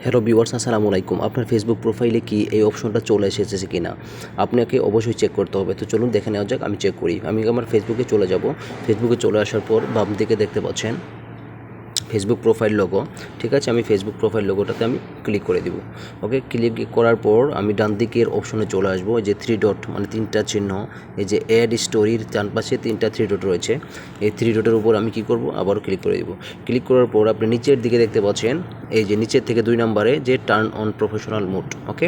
Hello viewers, আসসালামু আলাইকুম। আপনার ফেসবুক প্রোফাইলে কি এই অপশনটা চলে এসেছে কিনা আপনাকে অবশ্যই চেক করতে হবে। তো চলুন দেখে নেওয়া যাক। আমি চেক করি। আমি আমার ফেসবুকে চলে যাব। ফেসবুকে চলে আসার পর বাম দিকে দেখতে পাচ্ছেন ফেসবুক প্রোফাইল লোগো। ঠিক আছে, আমি ফেসবুক প্রোফাইল লোগোটাতে আমি ক্লিক করে দিব। ওকে, ক্লিক করার পর আমি ডান দিকের অপশনে চলে আসবো। এই যে থ্রি ডট মানে তিনটা চিহ্ন, এই যে অ্যাড স্টোরির ডান পাশে তিনটা থ্রি ডট রয়েছে। এই থ্রি ডটের উপর আমি কি করব, আবারও ক্লিক করে দিব। ক্লিক করার পর আপনি নিচের দিকে দেখতে পাচ্ছেন এই যে নিচের থেকে 2 নম্বরে যে টার্ন অন প্রফেশনাল মোড। ওকে,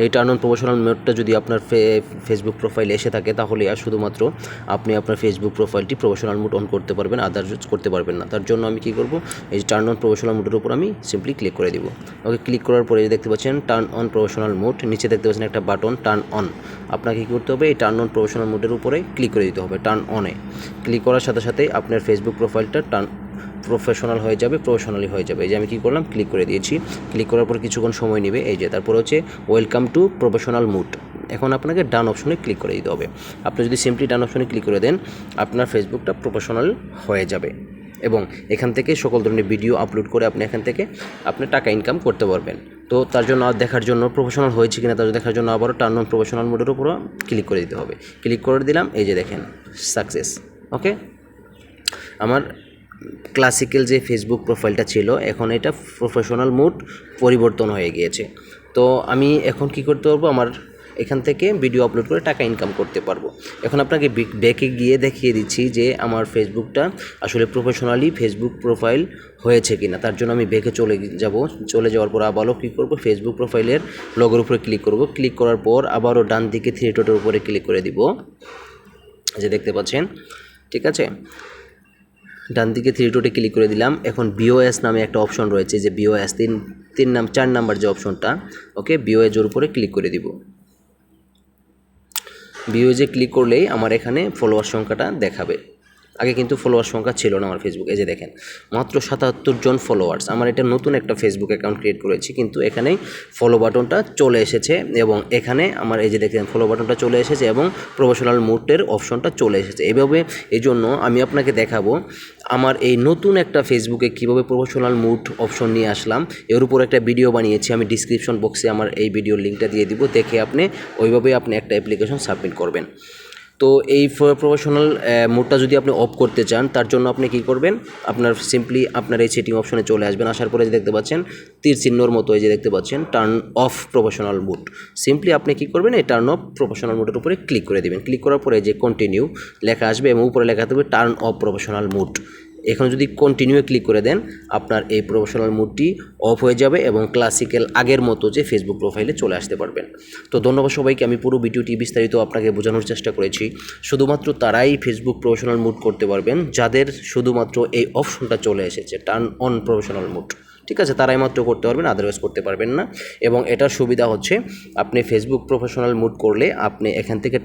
এই টার্ন অন প্রফেশনাল মোডটা যদি আপনার ফেসবুক প্রোফাইলে এসে থাকে তাহলে আর শুধুমাত্র আপনি আপনার ফেসবুক প্রোফাইলটি প্রফেশনাল মোড অন করতে পারবেন, আদার্স করতে পারবেন না। তার জন্য আমি কি করব, এই যে টার্ন অন প্রফেশনাল মোডের উপর আমি সিম্পলি ক্লিক করে দিব। ওকে, ক্লিক করার পরে দেখতে পাচ্ছেন টার্ন অন প্রফেশনাল মোড, নিচে দেখতে পাচ্ছেন একটা বাটন টার্ন অন। আপনাকে কী করতে হবে, এই টার্ন অন প্রফেশনাল মোডের উপরে ক্লিক করে দিতে হবে। টার্ন অনে ক্লিক করার সাথে সাথে আপনার ফেসবুক প্রোফাইলটা প্রফেশনাল হয়ে যাবে, প্রফেশনালি হয়ে যাবে। এই যে আমি কী করলাম, ক্লিক করে দিয়েছি। ক্লিক করার পর কিছুক্ষণ সময় নেবে। এই যে তারপর হচ্ছে ওয়েলকাম টু প্রফেশনাল মোড। এখন আপনাকে ডান অপশনে ক্লিক করে দিতে হবে। আপনি যদি সিম্পলি ডান অপশনে ক্লিক করে দেন আপনার ফেসবুকটা প্রফেশনাল হয়ে যাবে এবং এখান থেকে সকল ধরনের ভিডিও আপলোড করে আপনি এখান থেকে আপনি টাকা ইনকাম করতে পারবেন। তো তার জন্য দেখার জন্য প্রফেশনাল হয়েছে কিনা তার দেখার জন্য আবারও টার্ন অন প্রফেশনাল মোডের উপর ক্লিক করে দিতে হবে। ক্লিক করে দিলাম, এই যে দেখেন সাকসেস। ওকে, আমার ক্লাসিক্যাল যে ফেসবুক প্রোফাইলটা ছিল এখন এটা প্রফেশনাল মোড পরিবর্তন হয়ে গিয়েছে। তো আমি এখন কি করতে পারবো, আমার এখান থেকে ভিডিও আপলোড করে টাকা ইনকাম করতে পারবো। এখন আপনাকে ব্যাকে গিয়ে দেখিয়ে দিচ্ছি যে আমার ফেসবুকটা আসলে প্রফেশনালি ফেসবুক প্রোফাইল হয়েছে কিনা। তার জন্য আমি ব্যাকে চলে যাওয়ার পর আবারও কী করবো, ফেসবুক প্রোফাইলের লগোর উপরে ক্লিক করব। ক্লিক করার পর আবারও ডান দিকে থ্রি ডটের উপরে ক্লিক করে দিব, যে দেখতে পাচ্ছেন। ঠিক আছে, ডান দিকে থ্রি ডটে ক্লিক করে দিলাম। এখন বিওএস নামে একটা অপশন রয়েছে, যে বিওএস 4 নাম্বার যে অপশনটা। ওকে, বিওএস-এর উপরে ক্লিক করে দিব। বিওএস-এ ক্লিক করলেই আমার এখানে ফলোয়ার সংখ্যাটা দেখাবে। আগে কিন্তু ফলোয়ার সংখ্যা ছিল না আমার ফেসবুকে। এই যে দেখেন মাত্র 77 জন ফলোয়ার্স। আমার এটা নতুন একটা ফেসবুক অ্যাকাউন্ট ক্রিয়েট করেছি, কিন্তু এখানেই ফলো বাটনটা চলে এসেছে এবং এখানে আমার এই যে দেখেন ফলো বাটনটা চলে এসেছে এবং প্রফেশনাল মোডের অপশনটা চলে এসেছে। এভাবে এই জন্য আমি আপনাকে দেখাবো আমার এই নতুন একটা ফেসবুকে কীভাবে প্রফেশনাল মোড অপশন নিয়ে আসলাম। এর উপর একটা ভিডিও বানিয়েছি, আমি ডিসক্রিপশন বক্সে আমার এই ভিডিওর লিঙ্কটা দিয়ে দিব, দেখে আপনি ওইভাবে আপনি একটা অ্যাপ্লিকেশন সাবমিট করবেন। তো এই প্রফেশনাল মোডটা যদি আপনি অফ করতে চান তার জন্য আপনি কি করবেন, আপনার সিম্পলি আপনার এই সেটিং অপশনে চলে আসবেন। আসার পরে যে দেখতে পাচ্ছেন তীর চিহ্নর মতো, এই যে দেখতে পাচ্ছেন turn off professional mode. Simply আপনি কি করবেন, এই টার্ন অফ প্রফেশনাল মোডের উপরে ক্লিক করে দেবেন। ক্লিক করার পরে যে কন্টিনিউ লেখা আসবে এবং উপরে লেখা থাকবে টার্ন অফ প্রফেশনাল মোড। এখন যদি কন্টিনিউ ক্লিক করে দেন আপনার এই প্রফেশনাল মোডটি অফ হয়ে যাবে এবং ক্লাসিক্যাল আগের মতো যে ফেসবুক প্রোফাইলে চলে আসতে পারবেন। তো ধন্যবাদ সবাইকে। আমি পুরো ভিডিওটি বিস্তারিত আপনাকে বোঝানোর চেষ্টা করেছি। শুধুমাত্র তারাই ফেসবুক প্রফেশনাল মোড করতে পারবেন যাদের শুধুমাত্র এই অপশনটা চলে এসেছে টার্ন অন প্রফেশনাল মোড। ঠিক আছে, তারাই মাত্র করতে পারবেন, আদারওয়াইজ করতে পারবেন না। এবং এটার সুবিধা হচ্ছে আপনি ফেসবুক প্রফেশনাল মোড করলে আপনি এখান থেকে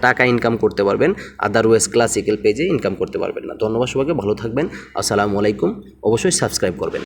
টাকা ইনকাম করতে পারবেন, আদারওয়াইজ ক্লাসিক্যাল পেজে ইনকাম করতে পারবেন না। ধন্যবাদ সবাইকে, ভালো থাকবেন। আসসালামু আলাইকুম। অবশ্যই সাবস্ক্রাইব করবেন।